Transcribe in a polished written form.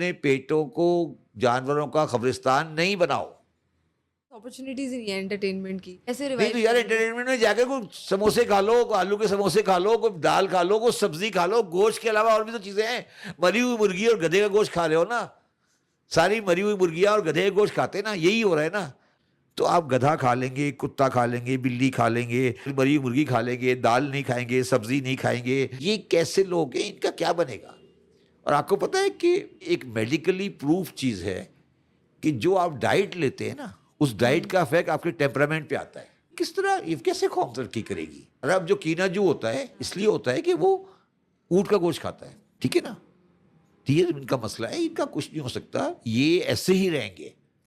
अपने पेटों को जानवरों का कब्रिस्तान नहीं बनाओ। अपॉर्चुनिटीज नहीं है एंटरटेनमेंट की, ऐसे नहीं रिवाइव तो यार करेंगे। एंटरटेनमेंट में जाकर कोई समोसे खा लो, कोई आलू के समोसे खा लो, कोई दाल खा लो, कोई सब्जी खा लो, गोश्त के अलावा और भी तो चीजें हैं। मरी हुई मुर्गी और गधे का गोश्त खा रहे हो ना, सारी मरी हुई मुर्गियां और गधे का गोश्त खाते ना, यही हो रहा है ना। तो आप गधा खा लेंगे, कुत्ता खा लेंगे, बिल्ली खा लेंगे, मरी हुई मुर्गी खा लेंगे, दाल नहीं खाएंगे, सब्जी नहीं खाएंगे, ये कैसे लोग हैं, इनका क्या बनेगा। और आपको पता है कि एक मेडिकली प्रूफ चीज है कि जो आप डाइट लेते हैं ना, उस डाइट का इफेक्ट आपके टेम्परामेंट पे आता है। किस तरह ये कैसे कौम तरक्की करेगी। और अब जो कीनाजू होता है इसलिए होता है कि वो ऊंट का गोश्त खाता है, ठीक है ना। तो ये इनका मसला है, इनका कुछ नहीं हो सकता, ये ऐसे ही रहेंगे।